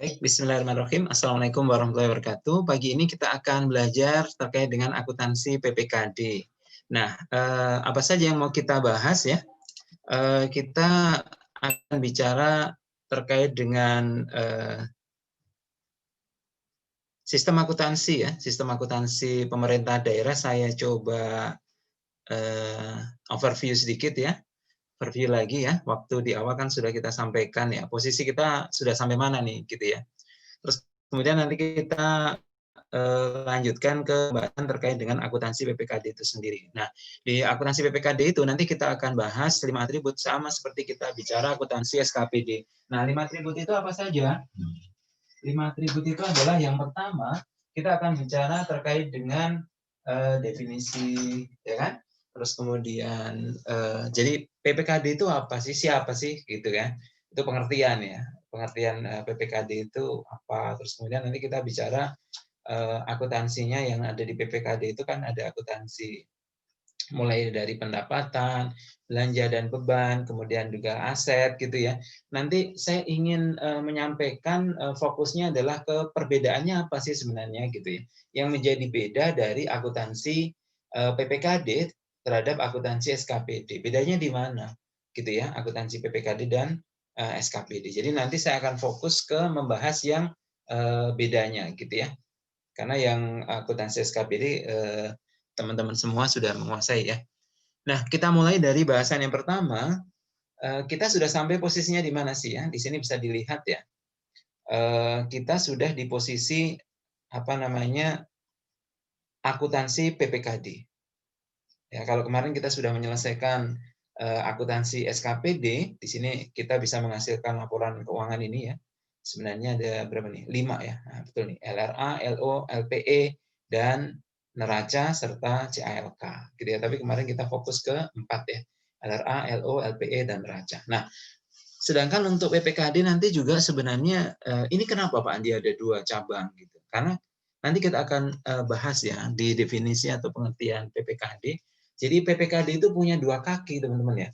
Baik, bismillahirrahmanirrahim. Assalamualaikum warahmatullahi wabarakatuh. Pagi ini kita akan belajar terkait dengan akuntansi PPKD. Nah, apa saja yang mau kita bahas ya? Kita akan bicara terkait dengan sistem akuntansi ya, sistem akuntansi pemerintah daerah. Saya coba overview sedikit ya. Overview lagi ya. Waktu di awal kan sudah kita sampaikan ya, posisi kita sudah sampai mana nih gitu ya. Terus kemudian nanti kita lanjutkan ke bahasan terkait dengan akuntansi PPKD itu sendiri. Nah, di akuntansi PPKD itu nanti kita akan bahas 5 atribut sama seperti kita bicara akuntansi SKPD. Nah, 5 atribut itu apa saja? 5 atribut itu adalah yang pertama, kita akan bicara terkait dengan definisi, ya kan? Terus kemudian, jadi PPKD itu apa sih? Siapa sih? Gitu kan? Itu pengertian ya. Pengertian PPKD itu apa? Terus kemudian nanti kita bicara akuntansinya yang ada di PPKD itu kan ada akuntansi mulai dari pendapatan, belanja dan beban, kemudian juga aset gitu ya. Nanti saya ingin menyampaikan fokusnya adalah ke perbedaannya apa sih sebenarnya gitu ya. Yang menjadi beda dari akuntansi PPKD terhadap akuntansi SKPD. Bedanya di mana? Gitu ya, akuntansi PPKD dan SKPD. Jadi nanti saya akan fokus ke membahas yang bedanya gitu ya. Karena yang akuntansi SKPD teman-teman semua sudah menguasai ya. Nah, kita mulai dari bahasan yang pertama. Kita sudah sampai posisinya di mana sih ya? Di sini bisa dilihat ya. Kita sudah di posisi apa namanya akuntansi PPKD. Ya, kalau kemarin kita sudah menyelesaikan akuntansi SKPD, di sini kita bisa menghasilkan laporan keuangan ini ya. Sebenarnya ada berapa nih? 5 ya. Nah, betul nih. LRA, LO, LPE, dan neraca serta CALK. Gitu ya. Tapi kemarin kita fokus ke 4 ya. LRA, LO, LPE, dan neraca. Nah, sedangkan untuk PPKD nanti juga sebenarnya ini kenapa Pak Andi ada 2 cabang gitu. Karena nanti kita akan bahas ya di definisi atau pengertian PPKD. Jadi PPKD itu punya 2 kaki teman-teman ya.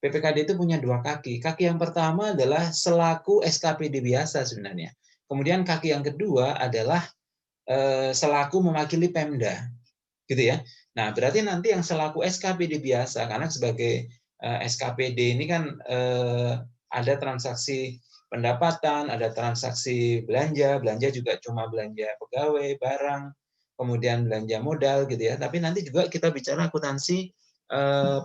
PPKD itu punya 2 kaki. Kaki yang pertama adalah selaku SKPD biasa sebenarnya. Kemudian kaki yang kedua adalah selaku mewakili Pemda, gitu ya. Nah, berarti nanti yang selaku SKPD biasa, karena sebagai SKPD ini kan ada transaksi pendapatan, ada transaksi belanja, belanja juga cuma belanja pegawai, barang, kemudian belanja modal, gitu ya. Tapi nanti juga kita bicara akuntansi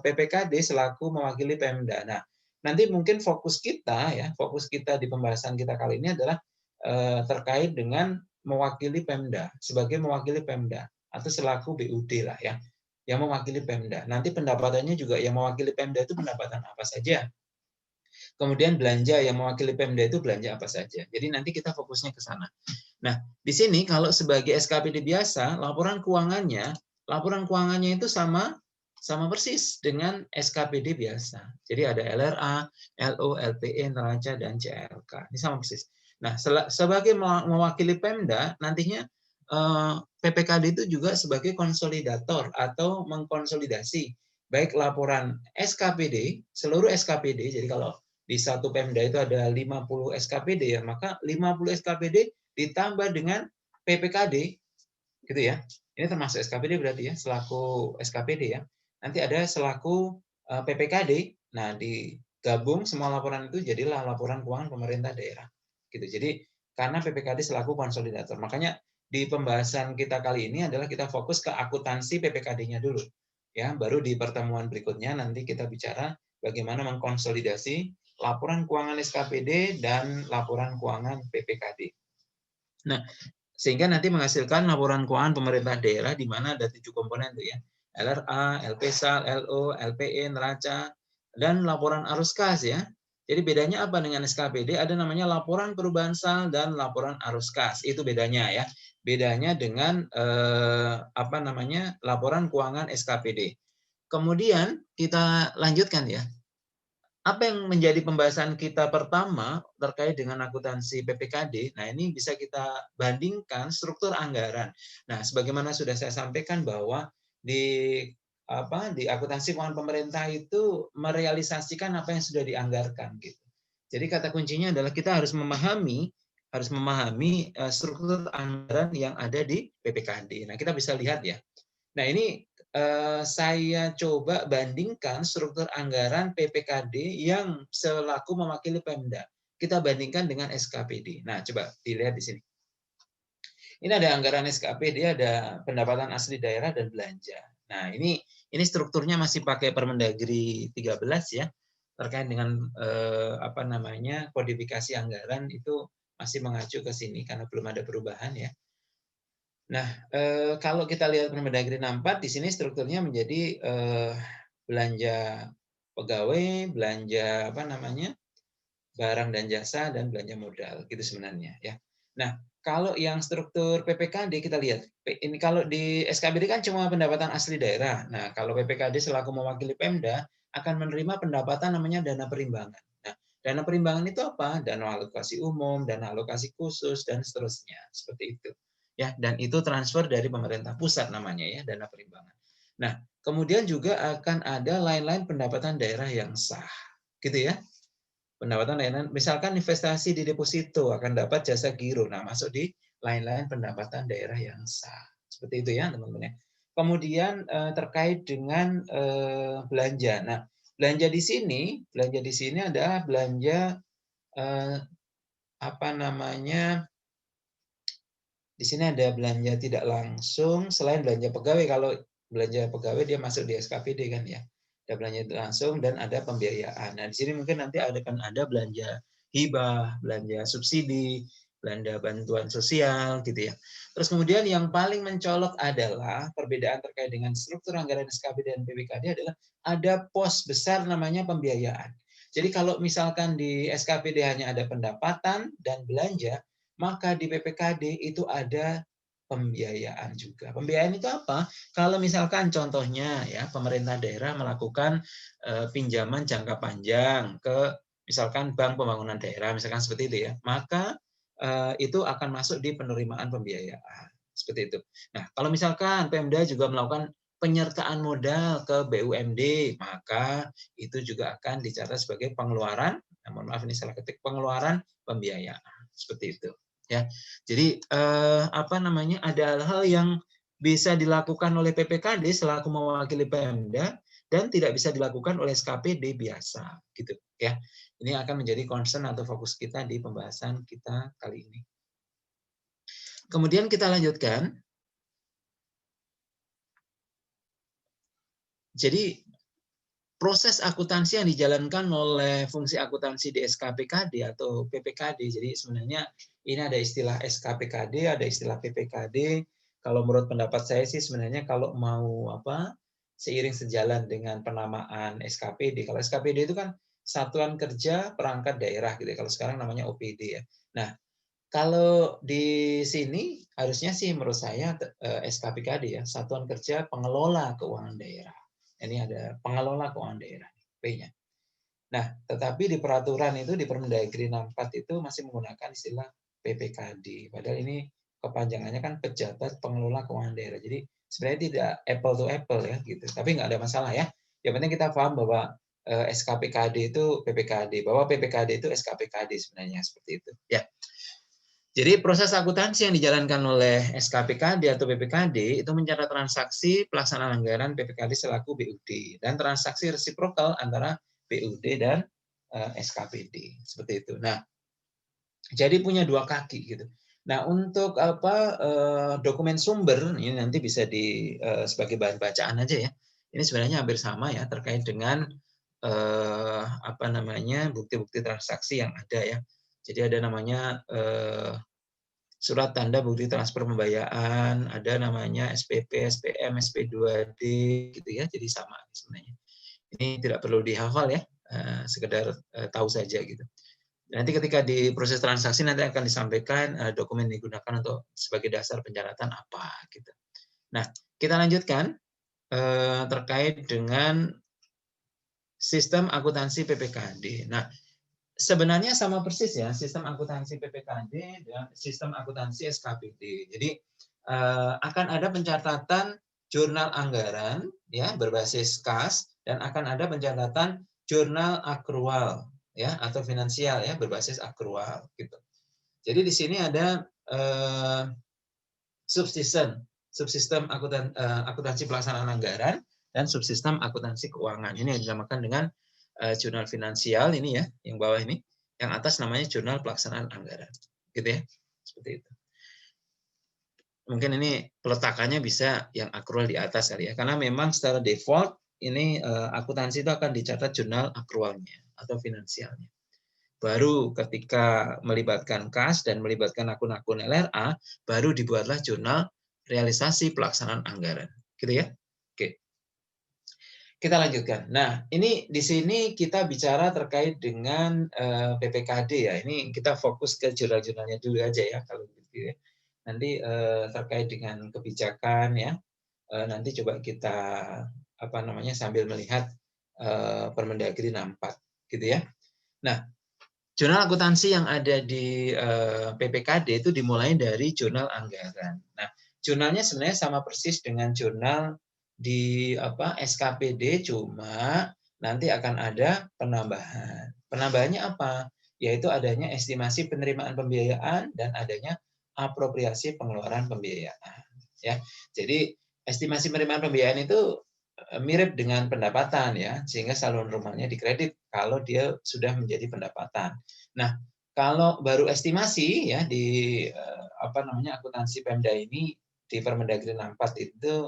PPKD selaku mewakili Pemda. Nah, nanti mungkin fokus kita di pembahasan kita kali ini adalah terkait dengan mewakili Pemda, sebagai mewakili Pemda atau selaku BUD lah ya, yang mewakili Pemda. Nanti pendapatannya juga yang mewakili Pemda itu pendapatan apa saja. Kemudian belanja yang mewakili Pemda itu belanja apa saja. Jadi nanti kita fokusnya ke sana. Nah, di sini kalau sebagai SKPD biasa, laporan keuangannya itu sama persis dengan SKPD biasa. Jadi ada LRA, LO, LPE, neraca, dan CLK. Ini sama persis. Nah, sebagai mewakili Pemda, nantinya PPKD itu juga sebagai konsolidator atau mengkonsolidasi baik laporan SKPD, seluruh SKPD. Jadi kalau di satu Pemda itu ada 50 SKPD ya, maka 50 SKPD ditambah dengan PPKD gitu ya. Ini termasuk SKPD berarti ya, selaku SKPD ya. Nanti ada selaku PPKD. Nah, digabung semua laporan itu jadilah laporan keuangan pemerintah daerah. Gitu. Jadi karena PPKD selaku konsolidator. Makanya di pembahasan kita kali ini adalah kita fokus ke akuntansi PPKD-nya dulu. Ya, baru di pertemuan berikutnya nanti kita bicara bagaimana mengkonsolidasi laporan keuangan SKPD dan laporan keuangan PPKD. Nah, sehingga nanti menghasilkan laporan keuangan pemerintah daerah di mana ada 7 komponen tuh ya. LRA, LPSAL, LO, LPE, neraca, dan laporan arus kas ya. Jadi bedanya apa dengan SKPD? Ada namanya laporan perubahan sal dan laporan arus kas. Itu bedanya ya. Bedanya dengan laporan keuangan SKPD. Kemudian kita lanjutkan ya. Apa yang menjadi pembahasan kita pertama terkait dengan akuntansi PPKD? Nah, ini bisa kita bandingkan struktur anggaran. Nah, sebagaimana sudah saya sampaikan bahwa di akuntansi keuangan pemerintah itu merealisasikan apa yang sudah dianggarkan gitu. Jadi kata kuncinya adalah kita harus memahami harus memahami struktur anggaran yang ada di PPKD. Nah, kita bisa lihat ya. Nah, ini saya coba bandingkan struktur anggaran PPKD yang selaku mewakili Pemda. Kita bandingkan dengan SKPD. Nah, coba dilihat di sini. Ini ada anggaran SKPD, ada pendapatan asli daerah dan belanja. Nah, ini strukturnya masih pakai Permendagri 13 ya. Terkait dengan apa namanya? Kodifikasi anggaran itu masih mengacu ke sini karena belum ada perubahan ya. Nah, kalau kita lihat Permendagri 64 di sini strukturnya menjadi belanja pegawai, belanja apa namanya? Barang dan jasa dan belanja modal gitu sebenarnya ya. Nah, kalau yang struktur PPKD kita lihat. Ini kalau di SKPD kan cuma pendapatan asli daerah. Nah, kalau PPKD selaku mewakili Pemda akan menerima pendapatan namanya dana perimbangan. Nah, dana perimbangan itu apa? Dana alokasi umum, dana alokasi khusus dan seterusnya. Seperti itu. Ya, dan itu transfer dari pemerintah pusat namanya ya, dana perimbangan. Nah, kemudian juga akan ada lain-lain pendapatan daerah yang sah. Gitu ya. Pendapatan layanan, misalkan investasi di deposito akan dapat jasa giro. Nah, masuk di lain-lain pendapatan daerah yang sah. Seperti itu ya, teman-teman ya. Kemudian terkait dengan belanja. Nah, belanja di sini adalah belanja apa namanya? Di sini ada belanja tidak langsung selain belanja pegawai. Kalau belanja pegawai dia masuk di SKPD kan ya. Ada belanja langsung dan ada pembiayaan. Nah, di sini mungkin nanti akan ada belanja hibah, belanja subsidi, belanja bantuan sosial gitu ya. Terus kemudian yang paling mencolok adalah perbedaan terkait dengan struktur anggaran SKPD dan PPKD adalah ada pos besar namanya pembiayaan. Jadi kalau misalkan di SKPD hanya ada pendapatan dan belanja, maka di PPKD itu ada pembiayaan juga. Pembiayaan itu apa? Kalau misalkan contohnya ya pemerintah daerah melakukan pinjaman jangka panjang ke misalkan Bank Pembangunan Daerah, misalkan seperti itu ya, maka itu akan masuk di penerimaan pembiayaan. Seperti itu. Nah, kalau misalkan Pemda juga melakukan penyertaan modal ke BUMD, maka itu juga akan dicatat sebagai pengeluaran, mohon maaf ini salah ketik, pengeluaran pembiayaan. Seperti itu. Ya, jadi apa namanya? Ada hal-hal yang bisa dilakukan oleh PPKD selaku mewakili Pemda dan tidak bisa dilakukan oleh SKPD biasa, gitu ya. Ini akan menjadi concern atau fokus kita di pembahasan kita kali ini. Kemudian kita lanjutkan. Jadi proses akuntansi yang dijalankan oleh fungsi akuntansi di SKPKD atau PPKD. Jadi sebenarnya ini ada istilah SKPKD, ada istilah PPKD. Kalau menurut pendapat saya sih sebenarnya kalau mau seiring sejalan dengan penamaan SKPD. Kalau SKPD itu kan Satuan Kerja Perangkat Daerah gitu. Kalau sekarang namanya OPD ya. Nah, kalau di sini harusnya sih menurut saya SKPKD ya, Satuan Kerja Pengelola Keuangan Daerah. Ini ada pengelola keuangan daerah, P-nya. Nah, tetapi di peraturan itu, di Permendagri 64 itu masih menggunakan istilah PPKD. Padahal ini kepanjangannya kan Pejabat Pengelola Keuangan Daerah. Jadi sebenarnya tidak apple to apple ya, gitu. Tapi nggak ada masalah ya. Yang penting kita paham bahwa SKPKD itu PPKD, bahwa PPKD itu SKPKD sebenarnya seperti itu. Ya. Jadi proses akuntansi yang dijalankan oleh SKPKD atau BPKD itu mencatat transaksi pelaksanaan anggaran PPKD selaku BUD dan transaksi resiprokal antara BUD dan SKPD seperti itu. Nah, jadi punya dua kaki gitu. Nah, untuk dokumen sumber ini nanti bisa sebagai bahan bacaan aja ya. Ini sebenarnya hampir sama ya terkait dengan bukti-bukti transaksi yang ada ya. Jadi ada namanya surat tanda bukti transfer pembayaran, ada namanya SPP, SPM, SP2D gitu ya. Jadi sama sebenarnya. Ini tidak perlu dihafal ya, sekedar tahu saja gitu. Nanti ketika di proses transaksi nanti akan disampaikan dokumen yang digunakan untuk sebagai dasar pencatatan apa gitu. Nah, kita lanjutkan terkait dengan sistem akuntansi PPKD. Nah, sebenarnya sama persis ya sistem akuntansi PPKD dan sistem akuntansi SKPD. Jadi akan ada pencatatan jurnal anggaran ya berbasis kas dan akan ada pencatatan jurnal akrual ya atau finansial ya berbasis akrual gitu. Jadi di sini ada subsistem akuntansi pelaksanaan anggaran dan subsistem akuntansi keuangan. Ini yang dinamakan dengan jurnal finansial ini ya, yang bawah ini. Yang atas namanya jurnal pelaksanaan anggaran. Gitu ya. Seperti itu. Mungkin ini peletakannya bisa yang akrual di atas kali ya. Karena memang secara default ini akuntansi itu akan dicatat jurnal akrualnya atau finansialnya. Baru ketika melibatkan kas dan melibatkan akun-akun LRA, baru dibuatlah jurnal realisasi pelaksanaan anggaran. Gitu ya. Oke. Kita lanjutkan. Nah, ini di sini kita bicara terkait dengan PPKD ya. Ini kita fokus ke jurnal-jurnalnya dulu aja ya kalau gitu ya. Nanti terkait dengan kebijakan ya. Nanti coba kita sambil melihat Permendagri 64 gitu ya. Nah, jurnal akuntansi yang ada di PPKD itu dimulai dari jurnal anggaran. Nah, jurnalnya sebenarnya sama persis dengan jurnal di SKPD, cuma nanti akan ada penambahan. Penambahannya apa? Yaitu adanya estimasi penerimaan pembiayaan dan adanya apropriasi pengeluaran pembiayaan. Ya, jadi estimasi penerimaan pembiayaan itu mirip dengan pendapatan ya, sehingga saluran rumahnya dikredit kalau dia sudah menjadi pendapatan. Nah, kalau baru estimasi ya di akuntansi Pemda ini di Permendagri 64 itu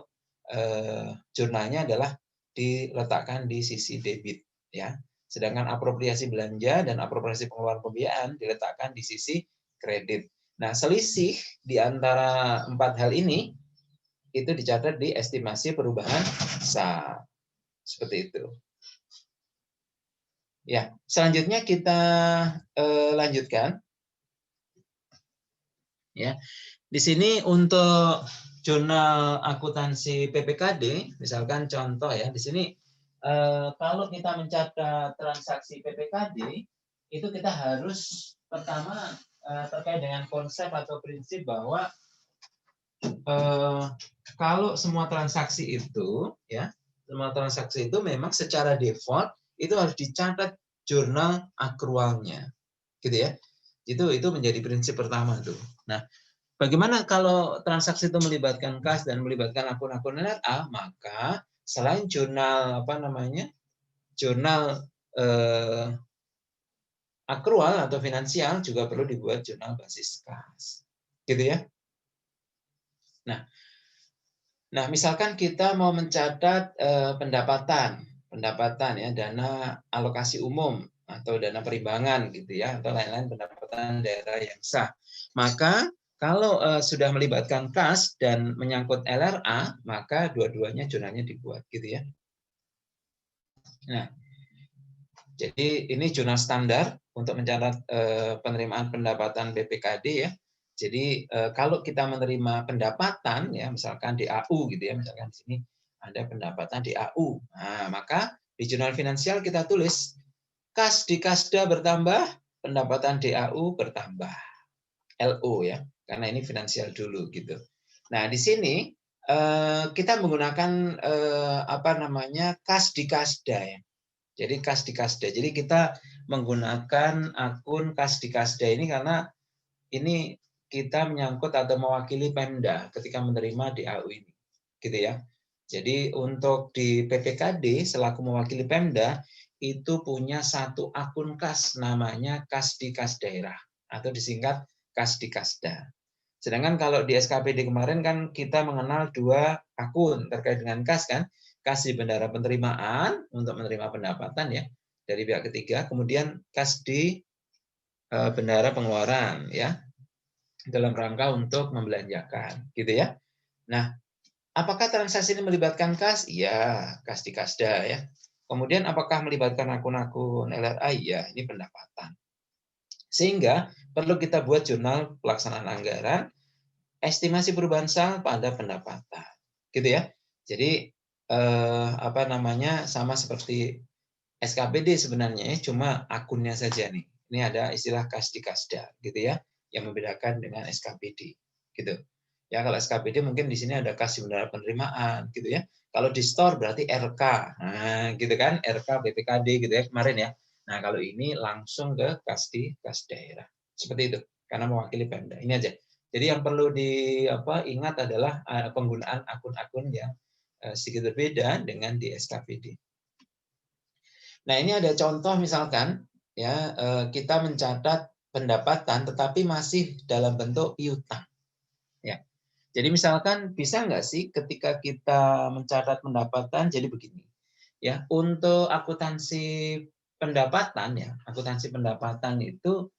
jurnalnya adalah diletakkan di sisi debit ya. Sedangkan apropriasi belanja dan apropriasi pengeluaran pembiayaan diletakkan di sisi kredit. Nah, selisih di antara empat hal ini itu dicatat di estimasi perubahan sah. Seperti itu. Ya, selanjutnya kita lanjutkan. Ya, di sini untuk jurnal akuntansi PPKD, misalkan contoh ya, di sini kalau kita mencatat transaksi PPKD, itu kita harus pertama terkait dengan konsep atau prinsip bahwa kalau semua transaksi itu ya, semua transaksi itu memang secara default itu harus dicatat jurnal akrualnya, gitu ya. Itu menjadi prinsip pertama tuh. Nah, bagaimana kalau transaksi itu melibatkan kas dan melibatkan akun-akun LRA, maka selain jurnal jurnal akrual atau finansial juga perlu dibuat jurnal basis kas, gitu ya. Nah, misalkan kita mau mencatat pendapatan ya, dana alokasi umum atau dana perimbangan gitu ya, atau lain-lain pendapatan daerah yang sah. Maka kalau sudah melibatkan kas dan menyangkut LRA, maka dua-duanya jurnalnya dibuat gitu ya. Nah, jadi ini jurnal standar untuk mencatat penerimaan pendapatan BPKD ya. Jadi kalau kita menerima pendapatan ya, misalkan DAU gitu ya, misalkan di sini ada pendapatan DAU. Nah, maka di jurnal finansial kita tulis kas di kasda bertambah, pendapatan DAU bertambah. LO ya, karena ini finansial dulu gitu. Nah, di sini kita menggunakan kas di kasda ya. Jadi kas di kasda. Jadi kita menggunakan akun kas di kasda ini karena ini kita menyangkut atau mewakili Pemda ketika menerima DAU ini. Gitu ya. Jadi untuk di PPKD selaku mewakili Pemda itu punya satu akun kas namanya kas di kas daerah atau disingkat kas di kasda. Sedangkan kalau di SKPD kemarin kan kita mengenal dua akun terkait dengan kas kan. Kas di bendara penerimaan untuk menerima pendapatan ya dari pihak ketiga, kemudian kas di bendara pengeluaran ya dalam rangka untuk membelanjakan gitu ya. Nah, apakah transaksi ini melibatkan kas? Iya, kas di kasda ya. Kemudian apakah melibatkan akun-akun LRA? Iya, ini pendapatan. Sehingga perlu kita buat jurnal pelaksanaan anggaran, estimasi perubahan sal pada pendapatan. Gitu ya. Jadi sama seperti SKPD sebenarnya, cuma akunnya saja nih. Ini ada istilah kas di kasda gitu ya, yang membedakan dengan SKPD gitu. Ya kalau SKPD mungkin di sini ada kas di bendara penerimaan gitu ya. Kalau di store berarti RK. Nah, gitu kan, RK BPKD gitu ya kemarin ya. Nah, kalau ini langsung ke kas di kas daerah. Seperti itu. karena mewakili Pemda. Ini aja. Jadi yang perlu ingat adalah penggunaan akun-akun yang sedikit berbeda dengan di SKPD. Nah, ini ada contoh misalkan ya kita mencatat pendapatan tetapi masih dalam bentuk piutang. Ya. Jadi misalkan bisa nggak sih ketika kita mencatat pendapatan jadi begini. Ya, untuk akuntansi pendapatan ya, akuntansi pendapatan itu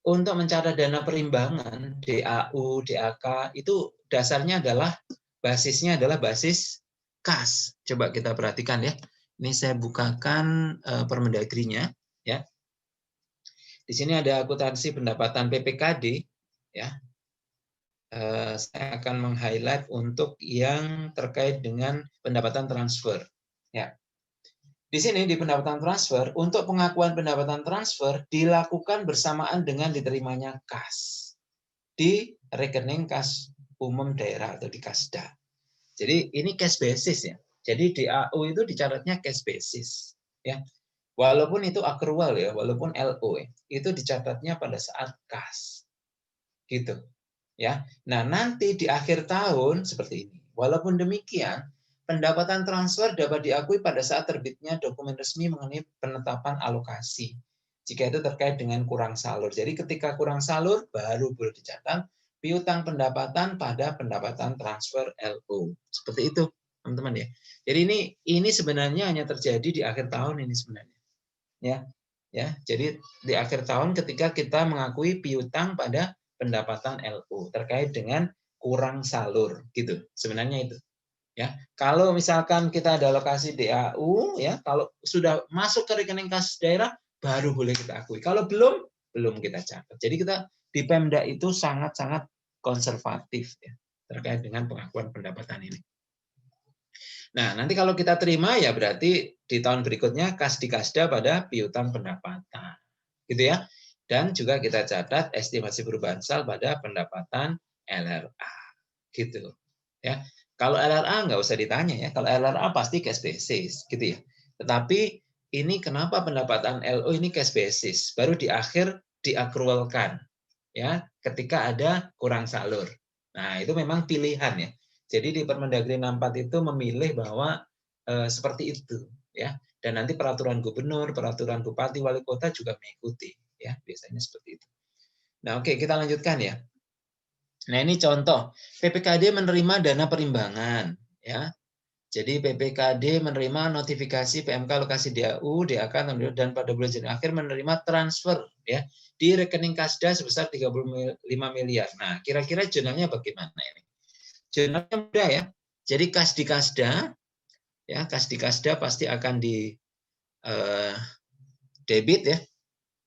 untuk mencatat dana perimbangan DAU, DAK itu dasarnya adalah basisnya adalah basis kas. Coba kita perhatikan ya. Ini saya bukakan Permendagrinya ya. Di sini ada akuntansi pendapatan PPKD ya. Saya akan meng-highlight untuk yang terkait dengan pendapatan transfer ya. Di sini di pendapatan transfer, untuk pengakuan pendapatan transfer dilakukan bersamaan dengan diterimanya kas di rekening kas umum daerah atau di Kasda. Jadi ini cash basis ya. Jadi DAU itu dicatatnya cash basis ya. Walaupun itu accrual ya, walaupun LO ya, itu dicatatnya pada saat kas. Gitu. Ya. Nah, nanti di akhir tahun seperti ini. Walaupun demikian, pendapatan transfer dapat diakui pada saat terbitnya dokumen resmi mengenai penetapan alokasi. Jika itu terkait dengan kurang salur. Jadi ketika kurang salur, baru boleh dicatat piutang pendapatan pada pendapatan transfer LO. Seperti itu, teman-teman ya. Jadi ini sebenarnya hanya terjadi di akhir tahun ini sebenarnya. Ya. Jadi di akhir tahun ketika kita mengakui piutang pada pendapatan LO terkait dengan kurang salur gitu. Sebenarnya itu. Ya, kalau misalkan kita ada alokasi DAU ya, kalau sudah masuk ke rekening kas daerah baru boleh kita akui. Kalau belum kita catat. Jadi kita di Pemda itu sangat-sangat konservatif ya terkait dengan pengakuan pendapatan ini. Nah, nanti kalau kita terima ya berarti di tahun berikutnya kas di Kasda pada piutang pendapatan. Gitu ya. Dan juga kita catat estimasi perubahan sal pada pendapatan LRA. Gitu. Ya. Kalau LRA nggak usah ditanya ya. Kalau LRA pasti cash basis, gitu ya. Tetapi ini kenapa pendapatan LO ini cash basis? Baru di akhir diakrualkan ya, ketika ada kurang salur. Nah, itu memang pilihan ya. Jadi di Permendagri 64 itu memilih bahwa seperti itu ya. Dan nanti peraturan gubernur, peraturan bupati, wali kota juga mengikuti ya, biasanya seperti itu. Nah, oke, kita lanjutkan ya. Nah, ini contoh PPKD menerima dana perimbangan ya. Jadi PPKD menerima notifikasi PMK lokasi DAU, DAK dan pada bulan Januari akhir menerima transfer ya di rekening Kasda sebesar 35 miliar. Nah, kira-kira jurnalnya bagaimana ini? Jurnalnya mudah ya. Jadi kas di Kasda ya, kas di Kasda pasti akan di debit ya.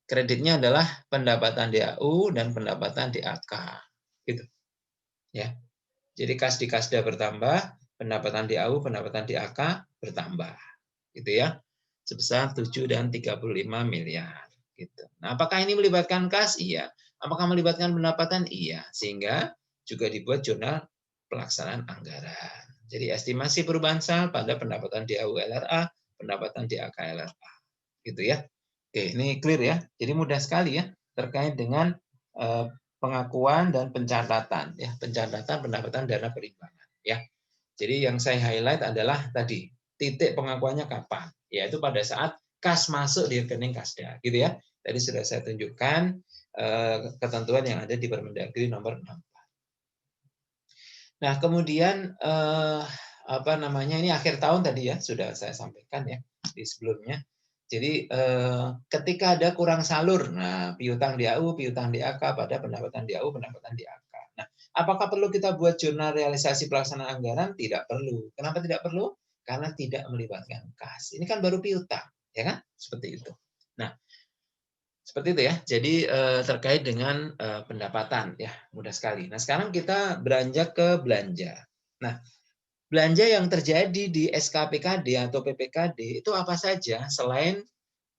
Kreditnya adalah pendapatan DAU dan pendapatan DAK. Gitu. Ya. Jadi kas di Kasda bertambah, pendapatan DAU, pendapatan DAK bertambah. Gitu ya. Sebesar 7 dan 35 miliar gitu. Nah, apakah ini melibatkan kas? Iya. Apakah melibatkan pendapatan? Iya. Sehingga juga dibuat jurnal pelaksanaan anggaran. Jadi estimasi perubahan sal pada pendapatan DAU LRA, pendapatan DAK LRA. Gitu ya. Oke, ini clear ya. Jadi mudah sekali ya terkait dengan pengakuan dan pencatatan ya, pencatatan pendapatan dana perimbangan ya. Jadi yang saya highlight adalah tadi titik pengakuannya kapan, yaitu pada saat kas masuk di rekening Kasda, gitu ya. Tadi sudah saya tunjukkan ketentuan yang ada di Permendagri nomor 64. Nah, kemudian ini akhir tahun tadi ya sudah saya sampaikan ya di sebelumnya. Jadi ketika ada kurang salur, nah piutang DAU, piutang DAK pada pendapatan DAU, pendapatan DAK. Nah, apakah perlu kita buat jurnal realisasi pelaksanaan anggaran? Tidak perlu. Kenapa tidak perlu? Karena tidak melibatkan kas. Ini kan baru piutang, ya kan? Seperti itu. Nah, seperti itu ya. Jadi terkait dengan pendapatan ya, mudah sekali. Nah, sekarang kita beranjak ke belanja. Nah, belanja yang terjadi di SKPKD atau PPKD itu apa saja selain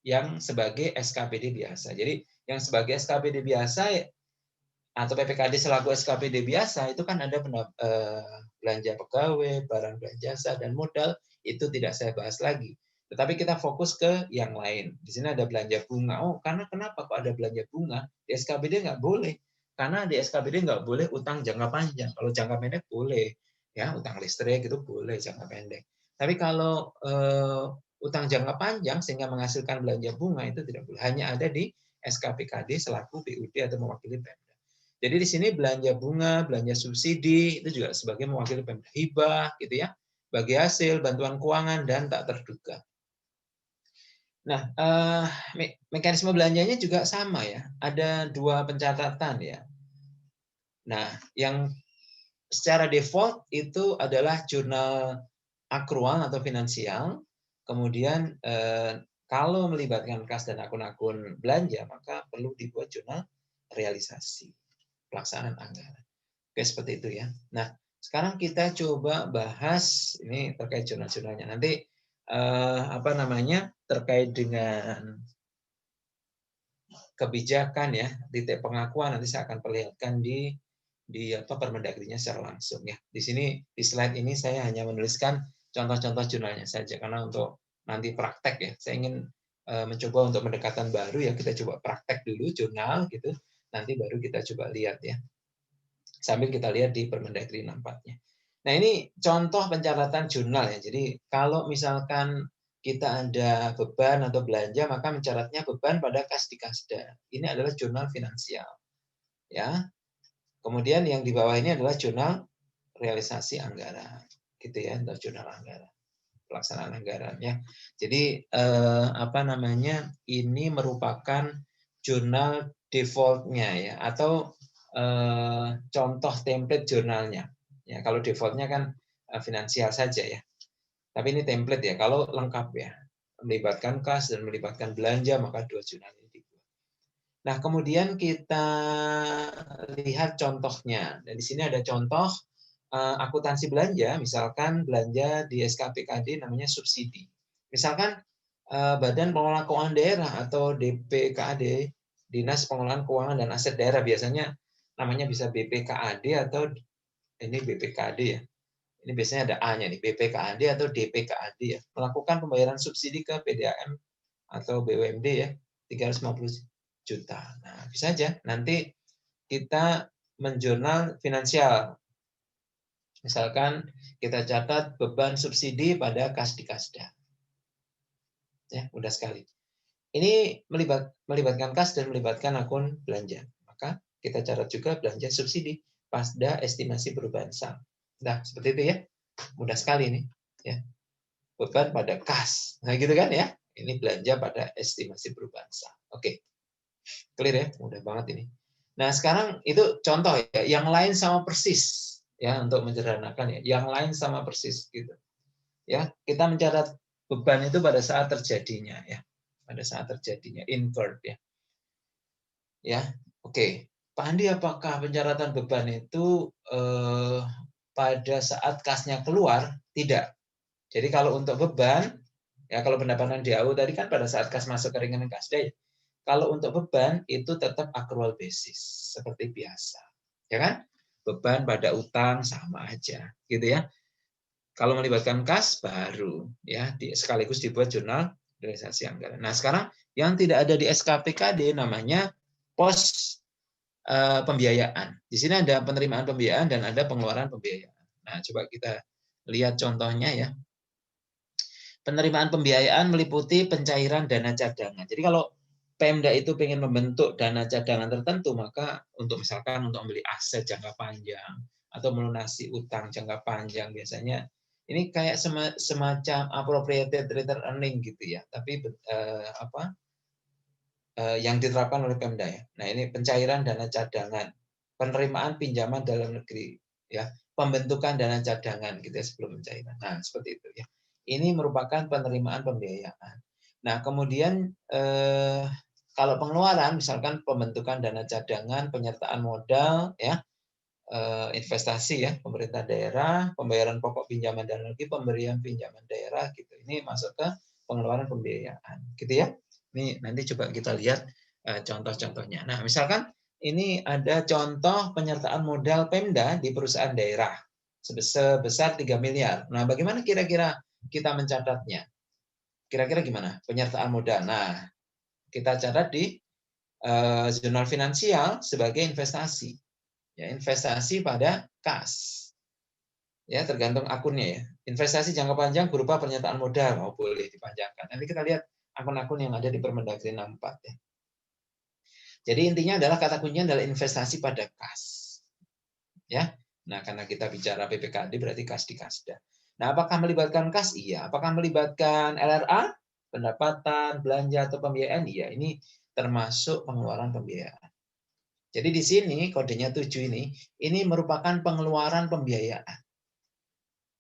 yang sebagai SKPD biasa. Jadi yang sebagai SKPD biasa atau PPKD selaku SKPD biasa itu kan ada belanja pegawai, barang dan jasa dan modal, itu tidak saya bahas lagi. Tetapi kita fokus ke yang lain. Di sini ada belanja bunga. Oh, karena kenapa kok ada belanja bunga? Di SKBD nggak boleh. Karena di SKBD nggak boleh utang jangka panjang. Kalau jangka pendek boleh. Ya, utang listrik itu boleh jangka pendek. Tapi kalau utang jangka panjang sehingga menghasilkan belanja bunga itu tidak boleh. Hanya ada di SKPKD selaku BUD atau mewakili Pemda. Jadi di sini belanja bunga, belanja subsidi itu juga sebagai mewakili Pemda, hibah gitu ya, bagi hasil, bantuan keuangan dan tak terduga. Nah, mekanisme belanjanya juga sama ya. Ada 2 pencatatan ya. Nah, yang secara default itu adalah jurnal akrual atau finansial. Kemudian kalau melibatkan kas dan akun-akun belanja, maka perlu dibuat jurnal realisasi pelaksanaan anggaran. Oke, seperti itu ya. Nah, sekarang kita coba bahas ini terkait jurnal-jurnalnya. Nanti terkait dengan kebijakan ya, titik pengakuan nanti saya akan perlihatkan di Permendagrinya secara langsung ya. Di sini di slide ini saya hanya menuliskan contoh-contoh jurnalnya saja karena untuk nanti praktek ya. Saya ingin mencoba untuk pendekatan baru ya, kita coba praktek dulu jurnal gitu. Nanti baru kita coba lihat ya. Sambil kita lihat di Permendagri 64-nya. Nah, ini contoh pencatatan jurnal ya. Jadi kalau misalkan kita ada beban atau belanja, maka mencatatnya beban pada kas di Kasda. Ini adalah jurnal finansial. Ya. Kemudian yang di bawah ini adalah jurnal realisasi anggaran. Gitu ya, untuk jurnal anggaran. Pelaksanaan anggaran ya. Jadi ini merupakan jurnal default-nya ya, atau contoh template jurnalnya. Ya, kalau default-nya kan finansial saja ya. Tapi ini template ya, kalau lengkap ya, melibatkan kas dan melibatkan belanja, maka 2 jurnal ini dibuat. Nah, kemudian kita lihat contohnya. Dan di sini ada contoh akuntansi belanja, misalkan belanja di SKPKD namanya subsidi. Misalkan Badan Pengelola Keuangan Daerah atau DPKAD, Dinas Pengelolaan Keuangan dan Aset Daerah, biasanya namanya bisa BPKAD atau ini BPKD ya. Ini biasanya ada A-nya nih, BPKAD atau DPKAD ya. Melakukan pembayaran subsidi ke PDAM atau BUMD ya, 350 juta. Nah, bisa aja nanti kita menjurnal finansial. Misalkan kita catat beban subsidi pada kas di Kasda. Ya, mudah sekali. Ini melibatkan kas dan melibatkan akun belanja. Maka kita catat juga belanja subsidi pada estimasi perubahan saham. Nah, seperti itu ya. Mudah sekali ini ya. Beban pada kas. Nah, gitu kan ya. Ini belanja pada estimasi perubahan saham. Oke. Clear ya? Mudah banget ini. Nah, sekarang itu contoh ya. Yang lain sama persis ya, untuk menyederhanakan ya. Yang lain sama persis gitu. Ya, kita mencatat beban itu pada saat terjadinya ya. Pada saat terjadinya incurred ya. Ya, oke. Pak Andi, apakah pencatatan beban itu pada saat kasnya keluar? Tidak. Jadi kalau untuk beban, ya kalau pendapatan DAU tadi kan pada saat kas masuk ke rekening Kasda ya. Kalau untuk beban itu tetap accrual basis seperti biasa. Ya kan? Beban pada utang sama aja, gitu ya. Kalau melibatkan kas baru ya, sekaligus dibuat jurnal realisasi anggaran. Nah, sekarang yang tidak ada di SKPKD namanya pos pembiayaan. Di sini ada penerimaan pembiayaan dan ada pengeluaran pembiayaan. Nah, coba kita lihat contohnya ya. Penerimaan pembiayaan meliputi pencairan dana cadangan. Jadi kalau Pemda itu ingin membentuk dana cadangan tertentu, maka misalkan untuk membeli aset jangka panjang atau melunasi utang jangka panjang, biasanya ini kayak semacam appropriated return earning gitu ya, tapi yang diterapkan oleh Pemda ya. Nah, ini pencairan dana cadangan, penerimaan pinjaman dalam negeri ya, pembentukan dana cadangan gitu ya sebelum pencairan. Nah, seperti itu ya. Ini merupakan penerimaan pembiayaan. Nah, kemudian kalau pengeluaran misalkan pembentukan dana cadangan, penyertaan modal ya, investasi ya, pemerintah daerah, pembayaran pokok pinjaman dalam negeri, pemberian pinjaman daerah gitu. Ini masuk ke pengeluaran pembiayaan, gitu ya. Ini nanti coba kita lihat contoh-contohnya. Nah, misalkan ini ada contoh penyertaan modal Pemda di perusahaan daerah sebesar 3 miliar. Nah, bagaimana kira-kira kita mencatatnya? Kira-kira gimana? Penyertaan modal. Nah, kita catat di jurnal finansial sebagai investasi. Ya, investasi pada kas. Ya, tergantung akunnya ya. Investasi jangka panjang berupa pernyataan modal, boleh dipanjangkan. Nanti kita lihat akun-akun yang ada di Permendagri 64 ya. Jadi intinya adalah kata kuncinya adalah investasi pada kas. Ya. Nah, karena kita bicara PPKD berarti kas di kasda. Nah, apakah melibatkan kas? Iya. Apakah melibatkan LRA? Pendapatan, belanja atau pembiayaan? Iya, ini termasuk pengeluaran pembiayaan. Jadi di sini kodenya 7 ini merupakan pengeluaran pembiayaan.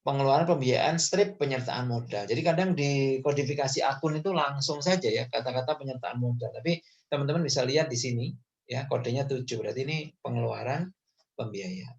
Pengeluaran pembiayaan strip penyertaan modal. Jadi kadang di kodifikasi akun itu langsung saja ya kata-kata penyertaan modal. Tapi teman-teman bisa lihat di sini ya kodenya 7. Berarti ini pengeluaran pembiayaan.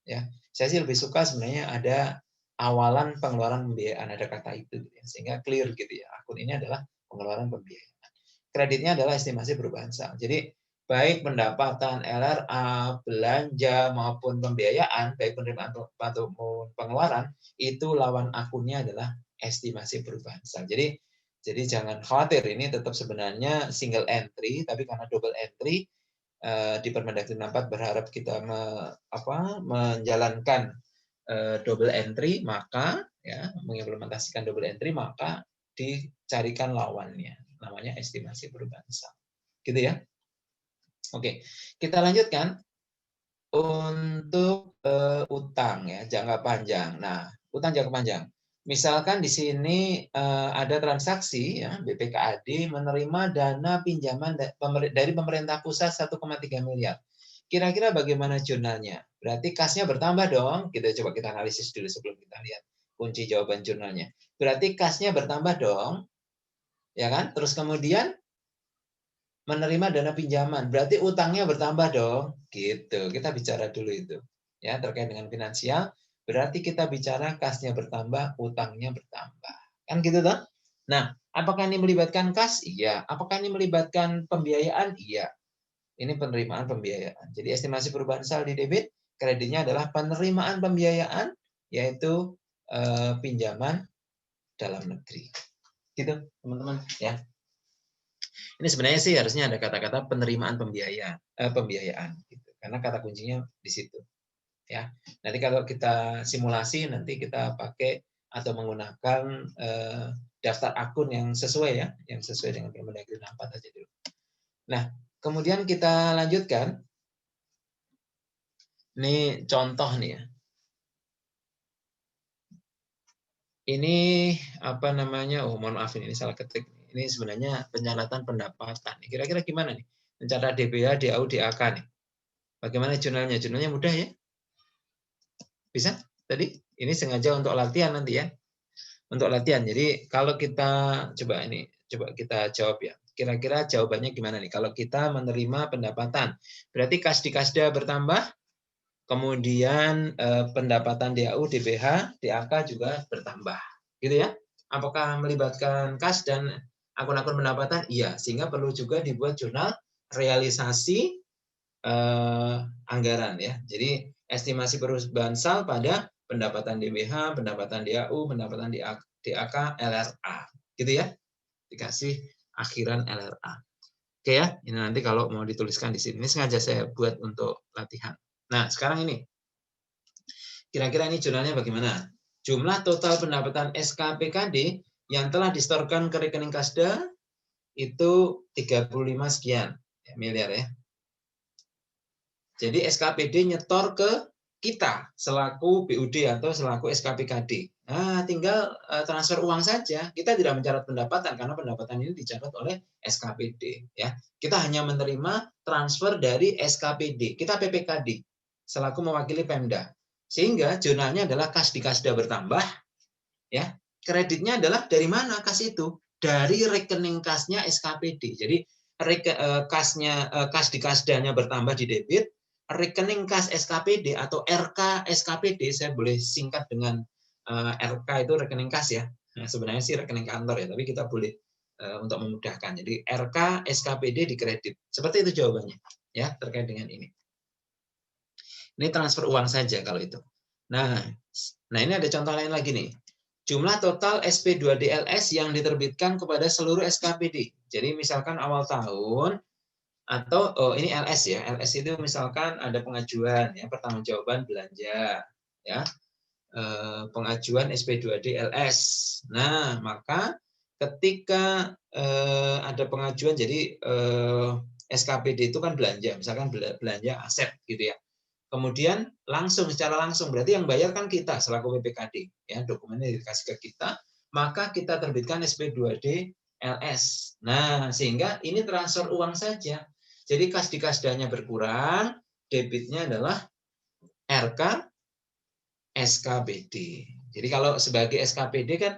Ya, saya sih lebih suka sebenarnya ada awalan pengeluaran pembiayaan, ada kata itu gitu ya, sehingga clear gitu ya. Akun ini adalah pengeluaran pembiayaan. Kreditnya adalah estimasi perubahan sal. Jadi baik pendapatan LRA, belanja maupun pembiayaan, baik penerimaan maupun pengeluaran, itu lawan akunnya adalah estimasi perubahan sal. Jadi jangan khawatir, ini tetap sebenarnya single entry, tapi karena double entry di Permendagri 64 berharap kita menjalankan double entry, maka ya mengimplementasikan double entry, maka dicarikan lawannya, namanya estimasi perubahan sal. Gitu ya. Oke, kita lanjutkan untuk utang ya, jangka panjang. Nah, utang jangka panjang. Misalkan di sini ada transaksi ya, BPKAD menerima dana pinjaman dari pemerintah pusat 1,3 miliar. Kira-kira bagaimana jurnalnya? Berarti kasnya bertambah dong. Kita coba kita analisis dulu sebelum kita lihat kunci jawaban jurnalnya. Berarti kasnya bertambah dong. Ya kan? Terus kemudian menerima dana pinjaman, berarti utangnya bertambah dong. Gitu. Kita bicara dulu itu. Ya, terkait dengan finansial, berarti kita bicara kasnya bertambah, utangnya bertambah. Kan gitu toh? Nah, apakah ini melibatkan kas? Iya. Apakah ini melibatkan pembiayaan? Iya. Ini penerimaan pembiayaan. Jadi estimasi perubahan sal di debit, kreditnya adalah penerimaan pembiayaan, yaitu pinjaman dalam negeri. Gitu, teman-teman ya. Ini sebenarnya sih harusnya ada kata-kata penerimaan pembiayaan gitu. Karena kata kuncinya di situ. Ya. Nanti kalau kita simulasi nanti kita pakai atau menggunakan daftar akun yang sesuai ya, yang sesuai dengan Permendagri 64 aja dulu. Nah, kemudian kita lanjutkan. Ini contoh nih ya. Ini apa namanya? Oh, mohon maaf ini salah ketik. Ini sebenarnya penyalahatan pendapatan. Kira-kira gimana nih? Mencatat DBH, DAU, DAK nih. Bagaimana jurnalnya? Jurnalnya mudah ya? Bisa? Tadi? Ini sengaja untuk latihan nanti ya. Untuk latihan. Jadi kalau kita coba kita jawab ya. Kira-kira jawabannya gimana nih? Kalau kita menerima pendapatan, berarti kas di kasda bertambah, kemudian pendapatan DAU, DBH, DAK juga bertambah. Gitu ya. Apakah melibatkan kas dan akun-akun pendapatan? Iya, sehingga perlu juga dibuat jurnal realisasi anggaran ya. Jadi estimasi perubahan sal pada pendapatan DBH, pendapatan DAU, pendapatan DAK, LRA. Gitu ya. Dikasih akhiran LRA. Oke ya, ini nanti kalau mau dituliskan di sini. Ini sengaja saya buat untuk latihan. Nah, sekarang ini. Kira-kira ini jurnalnya bagaimana? Jumlah total pendapatan SKPKD yang telah disetorkan ke rekening kasda itu 35 sekian miliar ya. Jadi SKPD nyetor ke kita selaku BUD atau selaku SKPKD. Nah, tinggal transfer uang saja. Kita tidak mencatat pendapatan karena pendapatan ini dicatat oleh SKPD. Ya, kita hanya menerima transfer dari SKPD. Kita PPKD selaku mewakili Pemda. Sehingga jurnalnya adalah kas di kasda bertambah. Ya, kreditnya adalah dari mana kas itu? Dari rekening kasnya SKPD. Jadi kas di kasdanya bertambah di debit, rekening kas SKPD atau RK SKPD, saya boleh singkat dengan RK itu rekening kas ya. Nah, sebenarnya sih rekening kantor ya, tapi kita boleh untuk memudahkan. Jadi RK SKPD dikredit. Seperti itu jawabannya ya terkait dengan ini. Ini transfer uang saja kalau itu. Nah ini ada contoh lain lagi nih. jumlah total SP2DLS yang diterbitkan kepada seluruh SKPD. Jadi misalkan awal tahun atau ini LS ya. LS itu misalkan ada pengajuan ya, pertanggungjawaban belanja ya. Pengajuan SP2DLS. Nah, maka ketika ada pengajuan jadi SKPD itu kan belanja, misalkan belanja aset gitu ya. Kemudian secara langsung berarti yang bayar kan kita selaku PPKD ya, dokumennya dikasih ke kita, maka kita terbitkan SP2D LS. Nah, sehingga ini transfer uang saja. Jadi kas di kasdanya berkurang, debitnya adalah RK SKPD. Jadi kalau sebagai SKPD kan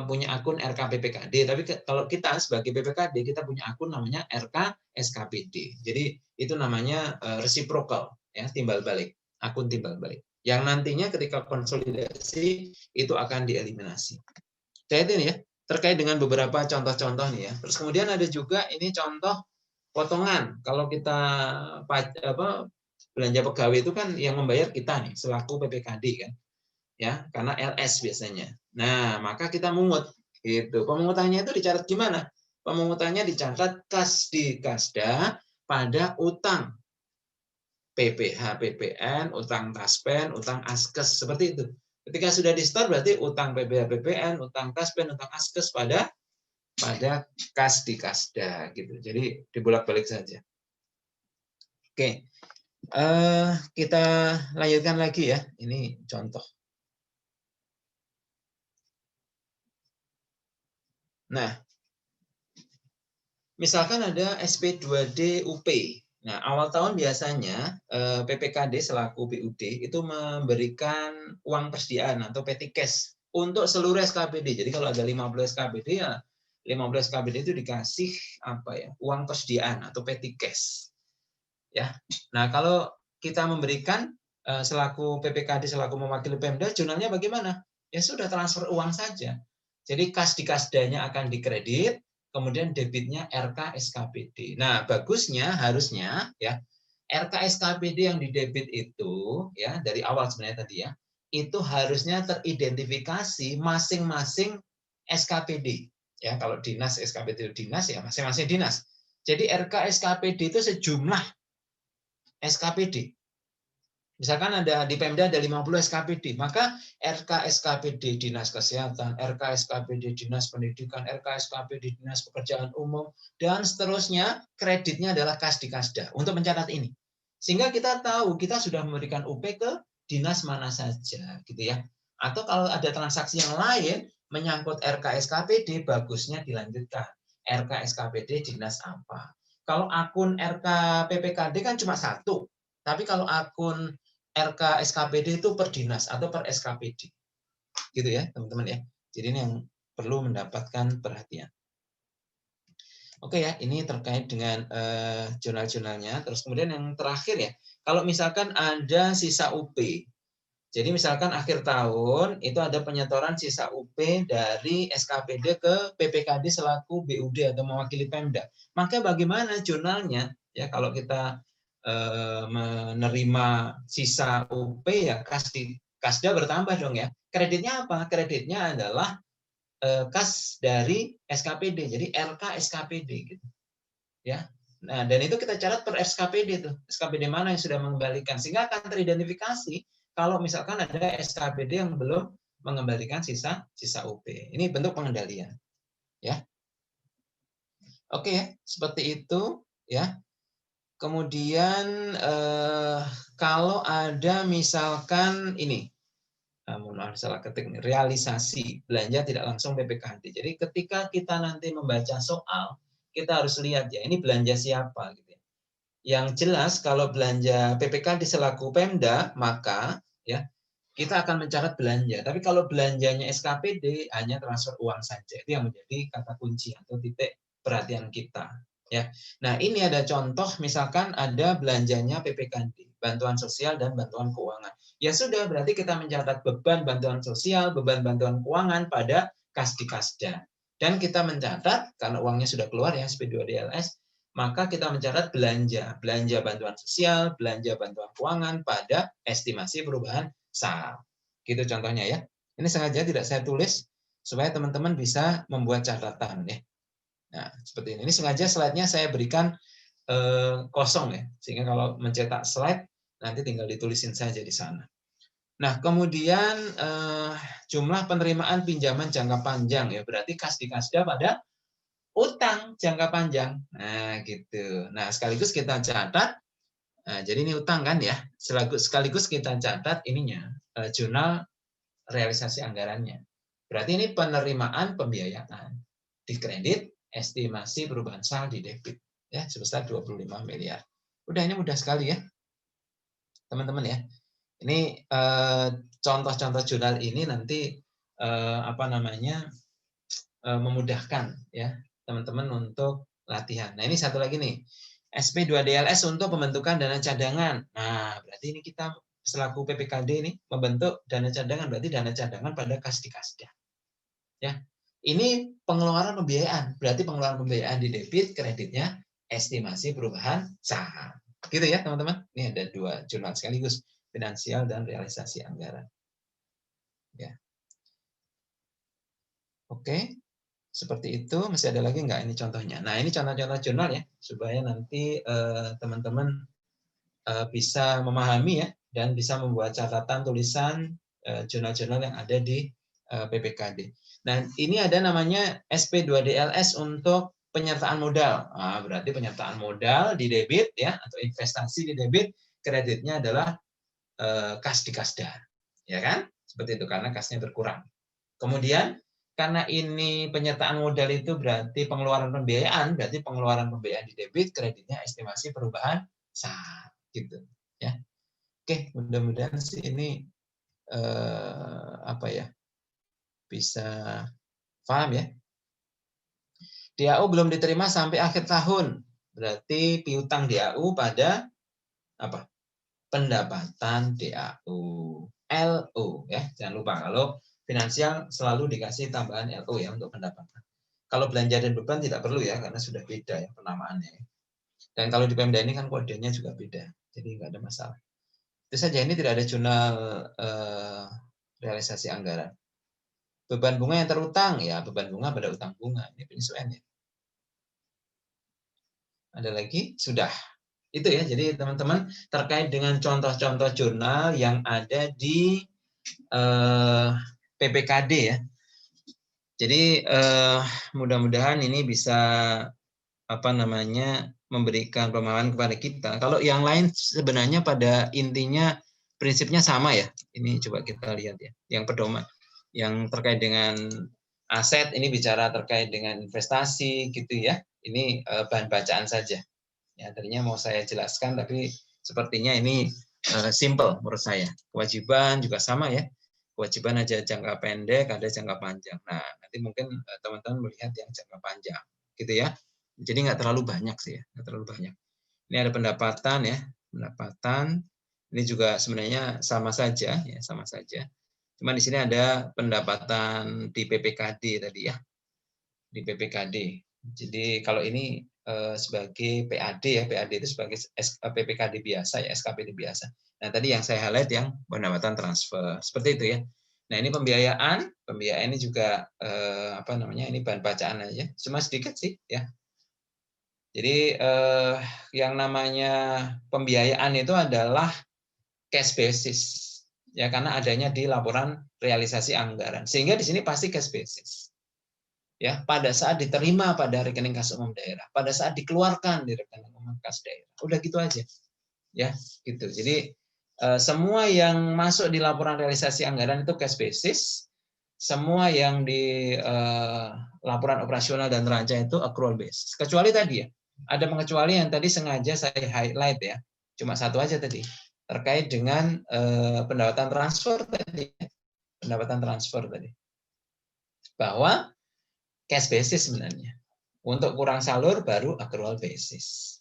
punya akun RK PPKD, tapi kalau kita sebagai PPKD kita punya akun namanya RK SKPD. Jadi itu namanya reciprocal ya, timbal balik, akun timbal balik. Yang nantinya ketika konsolidasi itu akan dieliminasi. Jadi ini ya, terkait dengan beberapa contoh-contoh nih ya. Terus kemudian ada juga ini contoh potongan. Kalau kita belanja pegawai itu kan yang membayar kita nih selaku PPKD kan. Ya, karena LS biasanya. Nah, maka kita mungut gitu. Pemungutannya itu dicatat gimana? Pemungutannya dicatat kas di kasda pada utang PPH, PPN, utang taspen, utang askes, seperti itu. Ketika sudah di-store berarti utang PPH, PPN, utang taspen, utang askes pada kas di kasda gitu. Jadi dibolak-balik saja. Oke. Kita lanjutkan lagi ya. Ini contoh. Nah, misalkan ada SP2D UP. Nah, awal tahun biasanya PPKD selaku BUD itu memberikan uang persediaan atau petty cash untuk seluruh SKPD. Jadi kalau ada 50 SKPD ya 15 SKPD itu dikasih uang persediaan atau petty cash. Ya. Nah, kalau kita memberikan selaku PPKD selaku mewakili Pemda, jurnalnya bagaimana? Ya sudah transfer uang saja. Jadi kas di kasdanya akan dikredit, kemudian debitnya RK SKPD. Nah, bagusnya harusnya ya RK SKPD yang didebit itu ya dari awal sebenarnya tadi ya, itu harusnya teridentifikasi masing-masing SKPD. Ya, kalau dinas SKPD dinas ya masing-masing dinas. Jadi RK SKPD itu sejumlah SKPD. Misalkan ada di Pemda ada 50 SKPD, maka RK SKPD Dinas Kesehatan, RK SKPD Dinas Pendidikan, RK SKPD Dinas Pekerjaan Umum, dan seterusnya kreditnya adalah kas di kasda untuk mencatat ini. Sehingga kita tahu kita sudah memberikan UP ke dinas mana saja gitu ya. Atau kalau ada transaksi yang lain menyangkut RK SKPD, bagusnya dilanjutkan. RK SKPD dinas apa? Kalau akun RK PPKD kan cuma satu, tapi kalau akun RK SKPD itu per dinas atau per SKPD. Gitu ya, teman-teman ya. Jadi ini yang perlu mendapatkan perhatian. Oke ya, ini terkait dengan jurnal-jurnalnya. Terus kemudian yang terakhir ya, kalau misalkan ada sisa UP. Jadi misalkan akhir tahun itu ada penyetoran sisa UP dari SKPD ke PPKD selaku BUD atau mewakili Pemda. Maka bagaimana jurnalnya? Ya kalau kita menerima sisa UP ya kasda bertambah dong ya. Kreditnya apa? Kreditnya adalah kas dari SKPD. Jadi RK SKPD gitu. Ya. Nah, dan itu kita catat per SKPD tuh. SKPD mana yang sudah mengembalikan sehingga akan teridentifikasi kalau misalkan ada SKPD yang belum mengembalikan sisa UP. Ini bentuk pengendalian. Ya. Oke ya, seperti itu ya. Kemudian kalau ada misalkan ini, mohon maaf salah ketik nih, realisasi belanja tidak langsung PPKD. Jadi ketika kita nanti membaca soal, kita harus lihat ya ini belanja siapa gitu ya. Yang jelas kalau belanja PPKD selaku Pemda maka ya kita akan mencatat belanja. Tapi kalau belanjanya SKPD hanya transfer uang saja. Itu yang menjadi kata kunci atau titik perhatian kita. Ya. Nah, ini ada contoh misalkan ada belanjanya PPKD, bantuan sosial dan bantuan keuangan. Ya sudah, berarti kita mencatat beban bantuan sosial, beban bantuan keuangan pada kas di kasda. Dan kita mencatat karena uangnya sudah keluar ya SP2DLS, maka kita mencatat belanja bantuan sosial, belanja bantuan keuangan pada estimasi perubahan SAL. Gitu contohnya ya. Ini sengaja tidak saya tulis supaya teman-teman bisa membuat catatan ya. Nah, seperti ini. Ini sengaja slide-nya saya berikan kosong ya, sehingga kalau mencetak slide nanti tinggal ditulisin saja di sana. Nah, kemudian jumlah penerimaan pinjaman jangka panjang ya, berarti kas di kasda pada utang jangka panjang. Nah, gitu. Nah, sekaligus kita catat. Nah, jadi ini utang kan ya. Sekaligus kita catat ininya jurnal realisasi anggarannya. Berarti ini penerimaan pembiayaan. Di kredit, estimasi perubahan saldo di debit ya sebesar 25 miliar. Udah, ini mudah sekali ya. Teman-teman ya. Ini contoh-contoh jurnal ini nanti memudahkan ya teman-teman untuk latihan. Nah, ini satu lagi nih. SP2DLS untuk pembentukan dana cadangan. Nah, berarti ini kita selaku PPKD ini membentuk dana cadangan, berarti dana cadangan pada kas di kasda. Ya. Ini pengeluaran pembiayaan, berarti pengeluaran pembiayaan di debit, kreditnya estimasi perubahan saham. Gitu ya, teman-teman. Ini ada dua jurnal sekaligus, finansial dan realisasi anggaran. Ya. Oke. Seperti itu. Masih ada lagi nggak ini contohnya? Nah, ini contoh-contoh jurnal ya, supaya nanti teman-teman bisa memahami ya, dan bisa membuat catatan tulisan jurnal-jurnal yang ada di PPKD. Nah, ini ada namanya SP2DLS untuk penyertaan modal. Nah, berarti penyertaan modal di debit ya, atau investasi di debit, kreditnya adalah kas di kasda. Ya kan? Seperti itu, karena kasnya berkurang. Kemudian karena ini penyertaan modal itu berarti pengeluaran pembiayaan, berarti pengeluaran pembiayaan di debit, kreditnya estimasi perubahan saham, gitu ya. Oke, mudah-mudahan sih ini bisa paham ya. DAU belum diterima sampai akhir tahun, berarti piutang DAU pada apa? Pendapatan DAU, LO ya, jangan lupa kalau finansial selalu dikasih tambahan LO ya untuk pendapatan. Kalau belanja dan beban tidak perlu ya, karena sudah beda ya penamaannya. Dan kalau di Pemda ini kan kodenya juga beda, jadi nggak ada masalah. Itu saja, ini tidak ada jurnal realisasi anggaran. Beban bunga yang terutang, ya beban bunga pada utang bunga, ini penyesuaian ya. Ada lagi? Sudah. Itu ya, jadi teman-teman terkait dengan contoh-contoh jurnal yang ada di PPKD ya. Jadi mudah-mudahan ini bisa memberikan pemahaman kepada kita. Kalau yang lain sebenarnya pada intinya prinsipnya sama ya. Ini coba kita lihat ya. Yang pedoman, yang terkait dengan aset ini bicara terkait dengan investasi gitu ya. Ini bahan bacaan saja. Ya, tadinya mau saya jelaskan tapi sepertinya ini simple menurut saya. Kewajiban juga sama ya. Kewajiban aja jangka pendek, ada jangka panjang. Nah, nanti mungkin teman-teman melihat yang jangka panjang, gitu ya. Jadi nggak terlalu banyak sih ya, nggak terlalu banyak. Ini ada pendapatan ya, pendapatan. Ini juga sebenarnya sama saja ya, sama saja. Cuma di sini ada pendapatan di PPKD tadi ya, di PPKD. Jadi kalau ini sebagai PAD ya, PAD itu sebagai PPKD biasa ya, SKPD biasa. Nah, tadi yang saya highlight yang pendapatan transfer. Seperti itu ya. Nah, ini pembiayaan ini juga ini bahan bacaan aja. Cuma sedikit sih ya. Jadi yang namanya pembiayaan itu adalah cash basis. Ya, karena adanya di laporan realisasi anggaran. Sehingga di sini pasti cash basis. Ya, pada saat diterima pada rekening kas umum daerah, pada saat dikeluarkan di rekening umum kas daerah. Udah gitu aja. Ya, gitu. Jadi semua yang masuk di laporan realisasi anggaran itu cash basis. Semua yang di laporan operasional dan neraca itu accrual basis. Kecuali tadi ya, ada pengecualian yang tadi sengaja saya highlight ya. Cuma satu aja tadi, terkait dengan pendapatan transfer tadi. Pendapatan transfer tadi. Bahwa cash basis sebenarnya. Untuk kurang salur baru accrual basis.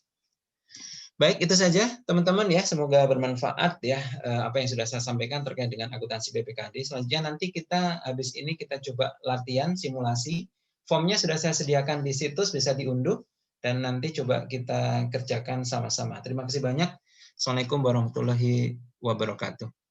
Baik, itu saja teman-teman ya. Semoga bermanfaat ya apa yang sudah saya sampaikan terkait dengan akuntansi PPKD. Selanjutnya nanti kita habis ini kita coba latihan simulasi. Formnya sudah saya sediakan di situs, bisa diunduh dan nanti coba kita kerjakan sama-sama. Terima kasih banyak. Assalamualaikum warahmatullahi wabarakatuh.